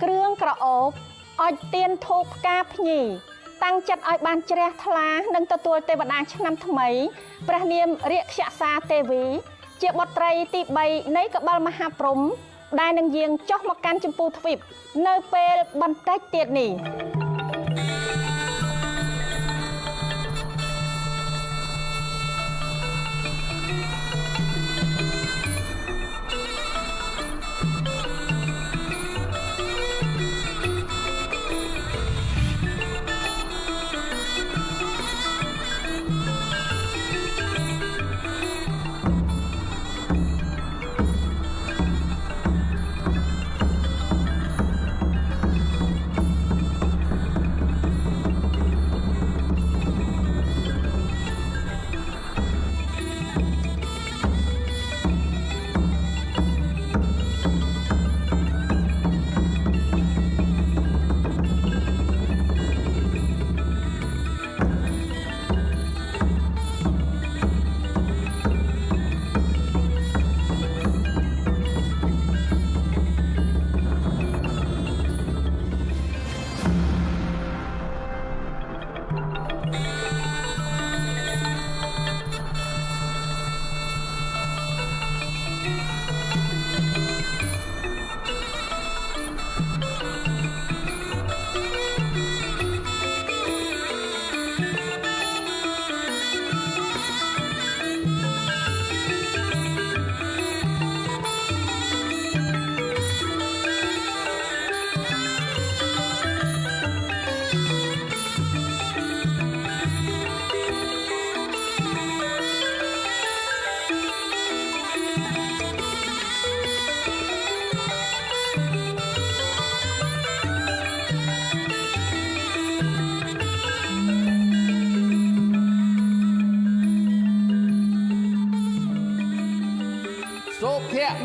គ្រឿងក្រអូបអុជទៀនធូបផ្កាភ្ញីតាំងចិត្តឲ្យបានជ្រះថ្លានិងទទួលទេវតាឆ្នាំថ្មីព្រះនាមរាក្ខសាទេវីជាបុត្រីទី3នៃកបិលមហាព្រហ្មដែលនឹងយាងចុះមកកាន់ចម្ពោះទ្វីបនៅពេលបន្តិចទៀតនេះ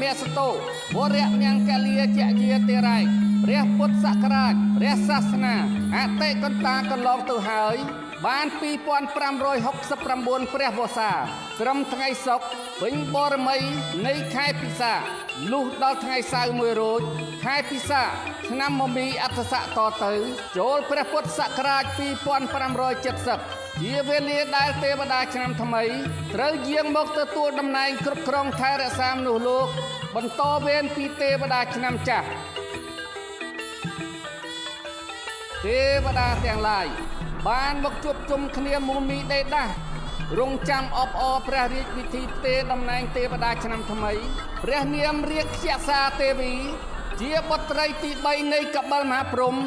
មេសតោវរៈញង្កលាជាជាទេរ៉ៃព្រះពុទ្ធសករាជព្រះសាសនាអតិកន្តាកន្លងទៅហើយបាន2569ព្រះវស្សាត្រឹមថ្ងៃសុក្រពេញបរមីនៃខែពិសាលុះដល់ថ្ងៃសៅរ៍1រោចខែពិសាឆ្នាំមមីអត្តស័កតទៅចូលព្រះពុទ្ធសករាជ2570ជាវេលាដែលទេវតាឆ្នាំថ្មីត្រូវយាងមកទទួលតំណែងគ្រប់គ្រងថែរក្សាមនុស្សលោកបន្តវេនពីទេវតាឆ្នាំចាស់ទេវតាទាំងឡាយបានមកជួបជុំគ្នាមូមីដេដាស់រងចាំអបអរព្រះរាជពិធីផ្ទេរតំណែងទេវតាឆ្នាំថ្មីព្រះនាមរាក្ខសាទេវីជាបុត្រីទី3នៃកបិលមហាព្រហ្ម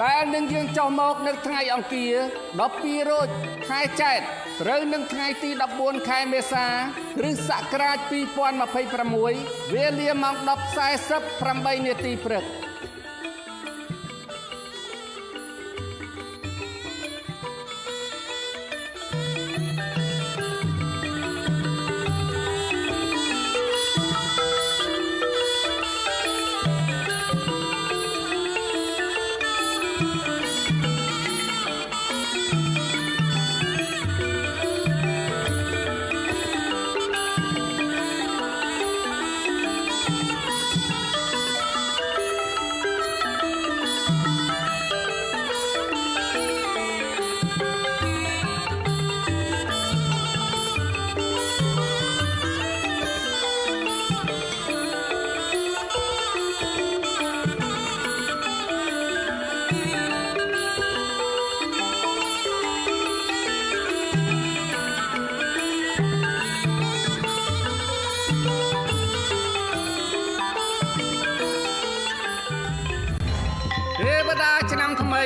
ដែលនឹងយាងចុះមកនៅថ្ងៃអង្គារ12រោចខែចែកត្រូវនឹងថ្ងៃទី14ខែមេសាគ្រិស្តសករាជ2026វេលាម៉ោង 10:48 នាទីព្រឹកឆ្នាំថ្មី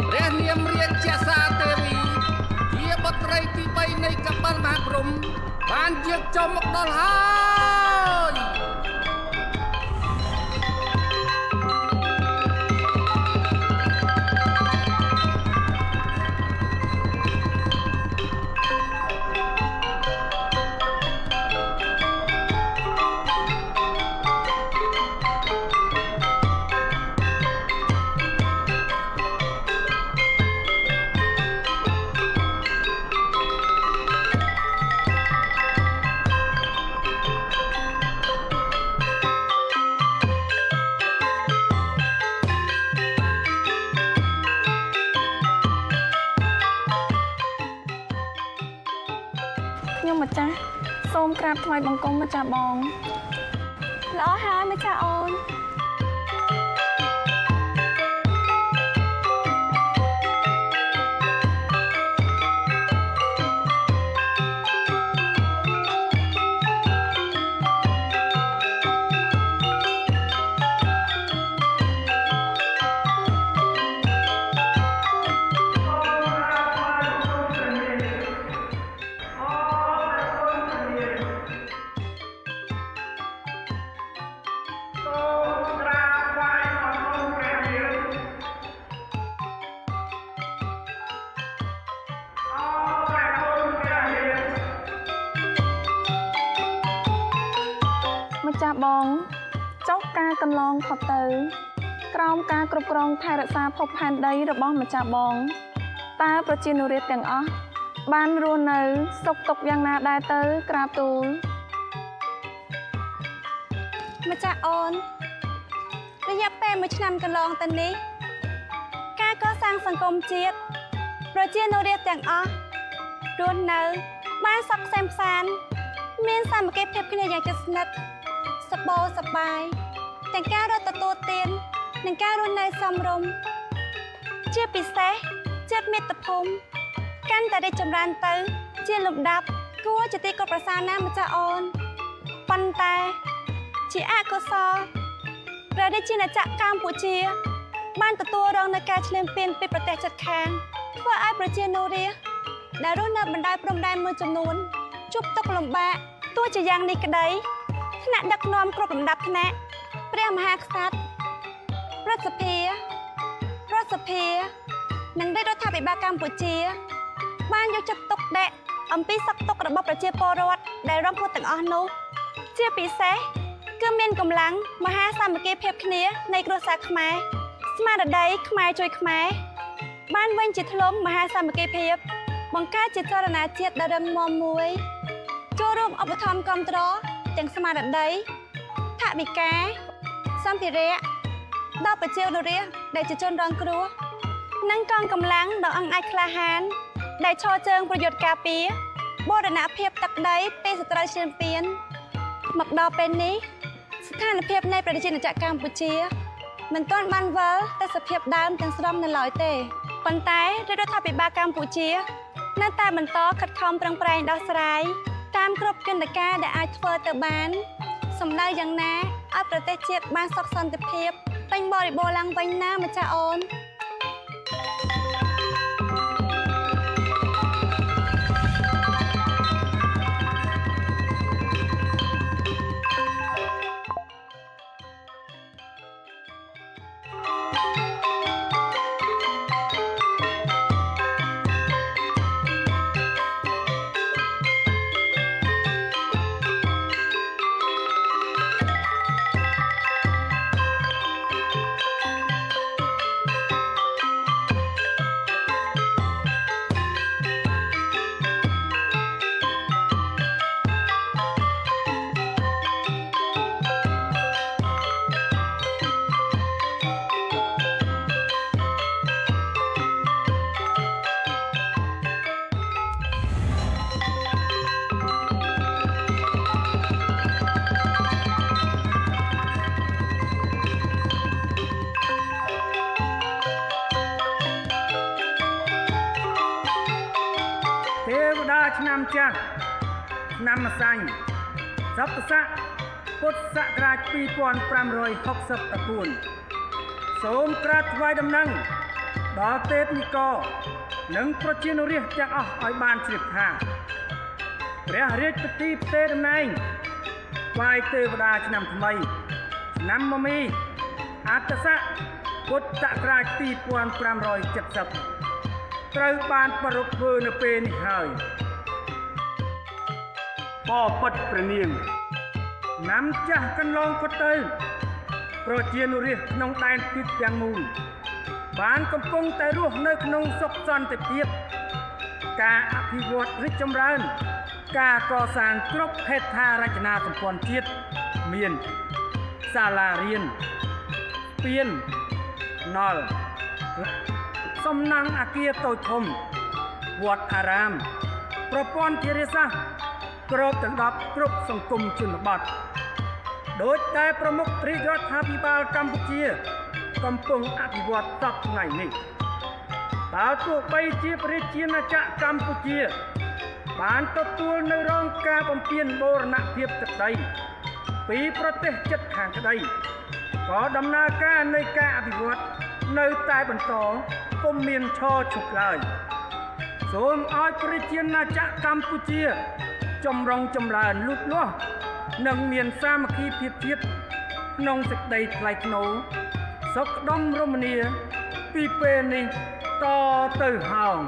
ព្រះនាមរាជសាទេវីជាបុត្រីទី3នៃកបិលមហាព្រហ្មបានយាងចុះមកដល់ហើយ សូមក្រាបថ្វាយបង្គំម្ចាស់បងល្អហើយម្ចាស់អូនម្ចាស់បងចុះការកន្លងផុតទៅក្រោមការគ្រប់គ្រងថែរក្សាភពផែនដីរបស់ម្ចាស់បងតើប្រជានុរាស្ត្រទាំងអស់បានរស់នៅសុខទុក្ខយ៉ាងណាដែរទៅក្រាបទូលម្ចាស់អូនរយៈពេល1ឆ្នាំកន្លងទៅនេះការកសាងសង្គមជាតិប្រជានុរាស្ត្រទាំងអស់រស់នៅបានសុខសែនសានមានសាមគ្គីភាពគ្នាយ៉ាងជិតស្និទ្ធសប្បាយសប្បាយទាំងការរត់ទទួលទាននិងការរស់នៅសមរម្យជាពិសេសជាតិមាតុភូមិកាន់តែរីកចម្រើនទៅជាលំដាប់គួរជាទីគោរពប្រសាណាម្ចាស់អូនប៉ុន្តែជាអកុសលព្រះរាជាណាចក្រកម្ពុជាបានទទួលរងនូវការឈ្លានពានពីប្រទេសជិតខាងធ្វើឲ្យប្រជានុរាស្ត្រដែលរស់នៅបណ្ដោយព្រំដែនមួយចំនួនជួបទុក្ខលំបាកទោះជាយ៉ាងនេះក្តីថ្នាក់ដឹកនាំគ្រប់លំដាប់ថ្នាក់ព្រះមហាក្សត្ររដ្ឋសភានិងរាជរដ្ឋាភិបាលកម្ពុជាបានយកចិត្តទុកដាក់អំពីសុខទុក្ខរបស់ប្រជាពលរដ្ឋដែលរងគ្រោះទាំងអស់នោះជាពិសេសគឺមានកម្លាំងមហាសាមគ្គីភាពគ្នានៃគ្រួសារខ្មែរស្មារតីខ្មែរជួយខ្មែរបានវិញជាធ្លុំមហាសាមគ្គីភាពបង្កើតជាចលនាជាតិដ៏រឹងមាំមួយចូលរួមឧបត្ថម្ភគាំទ្រទាំងស្មារតីថវិកាសម្ភារៈដល់ប្រជាពលរដ្ឋដែលជាជនរងគ្រោះនិងកងកម្លាំងដ៏អង់អាចក្លាហានដែលឈរជើងប្រយុទ្ធការពារបូរណភាពទឹកដីពីសត្រូវឈ្លានពានមកដល់ពេលនេះស្ថានភាពនៃប្រជាជាតិកម្ពុជាមិនទាន់បានវិលទៅសភាពដើមទាំងស្រុងនៅឡើយទេប៉ុន្តែរដ្ឋាភិបាលកម្ពុជានៅតែបន្តខិតខំប្រឹងប្រែងដោះស្រាយតាមគ្រប់គន្លការដែលអាចធ្វើទៅបានសម្ដៅយ៉ាងណាឲ្យប្រទេសជាតិបានសុខសន្តិភាពពេញបរិបូរណ៍ឡើងវិញណាម្ចាស់អូនឆ្នាំចាស់ឆ្នាំម្សាញ់សប្តាហ៍ពុទ្ធសករាជ2564សូមក្រាបថ្វាយដំណឹងដល់ទេពនិករនិងប្រជានុរាស្ត្រទាំងអស់ឲ្យបានជ្រាបថាព្រះរាជពិធីផ្ទេរតំណែងថ្វាយទេវតាឆ្នាំថ្មីឆ្នាំមមីអត្តស័កពុទ្ធសករាជ2570ត្រូវបានប្រារព្ធធ្វើនៅពេលនេះហើយបបិទ្ធព្រះនាងណាំចាស់កន្លងផុតទៅប្រជានុរាស្ត្រក្នុងដែនទឹកទាំងមូលបានកំពុងតែរស់នៅក្នុងសុខសន្តិភាពការអភិវឌ្ឍរីកចម្រើនការកសាងគ្រប់ហេដ្ឋារចនាសម្ព័ន្ធជាតិមានសាលារៀនស្ពានណល់សំណង់អគារតូចធំវត្តអារាមប្រព័ន្ធធារាសាស្ត្រ ក្របដណ្ដប់គ្រប់សង្គមជនបទដោយតែប្រមុខរាជរដ្ឋាភិបាលកម្ពុជាកំពុងអភិវឌ្ឍសពថ្ងៃនេះតើទោះបីជាប្រជាណាចក្រកម្ពុជាបានទទួលនៅរងការបំពានបូរណភាពទឹកដីពីប្រទេសជិតខាងក្តីក៏ដំណើរការនៃការអភិវឌ្ឍនៅតែបន្តពុំមានឈរឈប់ឡើយសូមឲ្យប្រជាណាចក្រកម្ពុជាចម្រុងចម្រើនលូតលាស់និងមានសាមគ្គីភាពជាតិក្នុងសេចក្តីថ្លៃថ្នូរសុខដុមរមនាពីពេលនេះតទៅហោង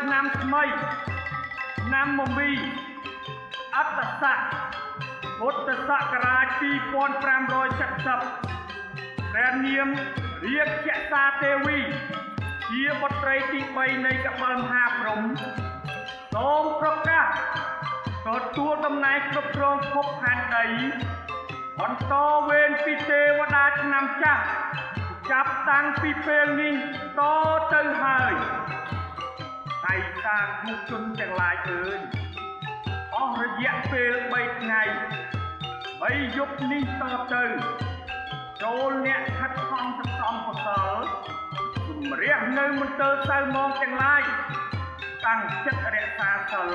ឆ្នាំថ្មីឆ្នាំមមីអត្តស័កពុទ្ធសករាជ2570ព្រះនាមរាជសាទេវីជាបុត្រីទី3នៃកបិលមហាព្រហ្មសូមប្រកាសទទួលតំណែងគ្រប់គ្រងភពផែនដីបន្តវេនពីទេវតាឆ្នាំចាស់ចាប់តាំងពីពេលនេះតទៅហើយហើយតាមុខជនទាំងឡាយអើយអស់រយៈពេល3ថ្ងៃ3យប់នេះតទៅចូលអ្នកខិតខំសន្សំកុសលជំរះនៅមន្ទិលសៅមងទាំងឡាយតាំងចិត្តរក្សាសិល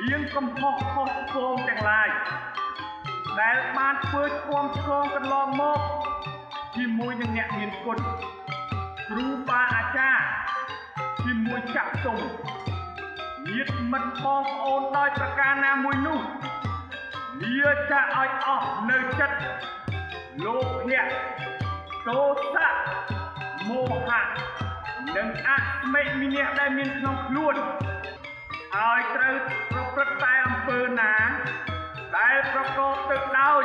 លៀងកំហុសខុសឆ្គងទាំងឡាយដែលបានធ្វើឆ្គងកន្លងមកជាមួយនឹងអ្នកមានគុណគ្រូបាអាចារ្យជាមួយចាក់ទុំញាតិមិត្តបងប្អូនដោយប្រការណាមួយនោះលាចាក់ឲ្យអស់នៅចិត្តលោភៈទោសៈមោហៈនិងអស្មិមិនៈដែលមានក្នុងខ្លួនហើយត្រូវប្រព្រឹត្តតែអំពើណាដែលប្រកបទៅដោយ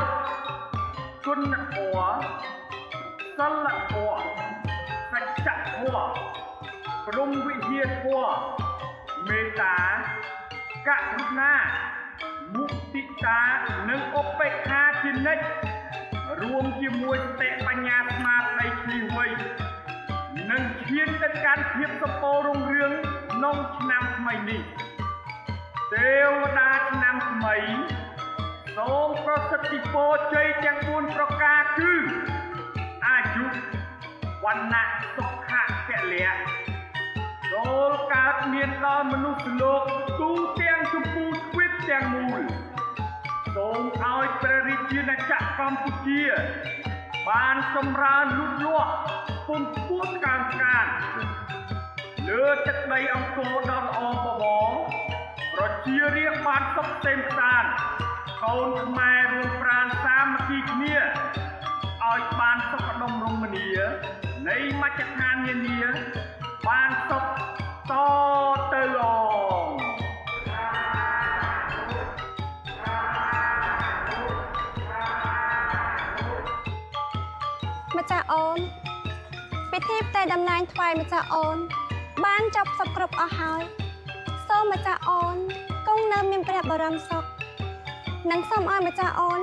គុណធម៌សិលធម៌សច្ចធម៌ព្រហ្មវិហារធម៌ មេត្តាករុណាមុទិតានិងឧបេក្ខាជានិច្ចរួមជាមួយសតិបញ្ញាស្មារតីឈ្លាសវៃនិងឈានទៅកាន់ភាពសម្បូររុងរឿងក្នុងឆ្នាំថ្មីនេះទេវតាឆ្នាំថ្មីសូមប្រសិទ្ធពរជ័យទាំង4ប្រការគឺអាយុវណ្ណៈសុខៈពលៈចូលកើតមានដល់មនុស្សលោកទូទាំងចម្ពោះទ្វីបទាំងមូលសូមឲ្យព្រះរាជាណាចក្រកម្ពុជាបានចម្រើនលូតលាស់ពំពោះកើនកានលើទឹកដីអង្គរដ៏ល្អបបរប្រជារាស្ត្របានសុខសេមសានកូនខ្មែររួមប្រាណសាមគ្គីគ្នាឲ្យបានសុខដុមរមនានៃមជ្ឈដ្ឋាននានាបានសុខតទៅឡងម្ចាស់អូនពិធីផ្ទេរតំណែងថ្វាយម្ចាស់អូនបានចប់សពគ្រប់អស់ហើយសូមម្ចាស់អូនគង់នៅមានព្រះបរមសុខនិងសូមឲ្យម្ចាស់អូន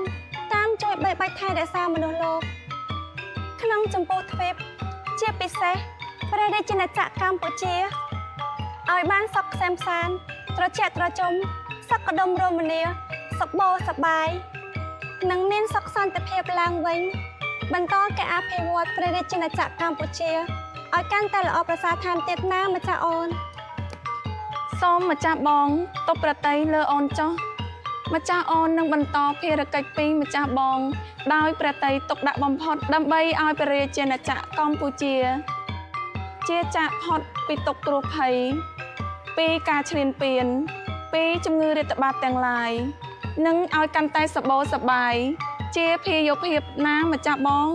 តាមជួយបីបាច់ថែរក្សាមនុស្សលោកក្នុងចម្ពោះទ្វីបជាពិសេសព្រះរាជាណាចក្រកម្ពុជាឲ្យបានសុខក្សេមក្សាន្តត្រជាក់ត្រជុំសុខដុមរមនាសប្បាយសប្បាយនិងមានសុខសន្តិភាពឡើងវិញបន្តការអភិវឌ្ឍព្រះរាជាណាចក្រកម្ពុជាឲ្យកាន់តែល្អប្រសើរថែមទៀតណាម្ចាស់អូនសូមម្ចាស់បងទប់ប្រតិយលើអូនចុះម្ចាស់អូននឹងបន្តភារកិច្ចពីម្ចាស់បងដោយប្រតិយទុកដាក់បំផុតដើម្បីឲ្យព្រះរាជាណាចក្រកម្ពុជាជាចាកផុតពីទុក្ខគ្រោះភ័យពីការឈ្លានពានពីជំងឺរាតត្បាតទាំងឡាយនិងឲ្យកាន់តែសប្បាយសប្បាយជាភាយុភាពណាម្ចាស់បង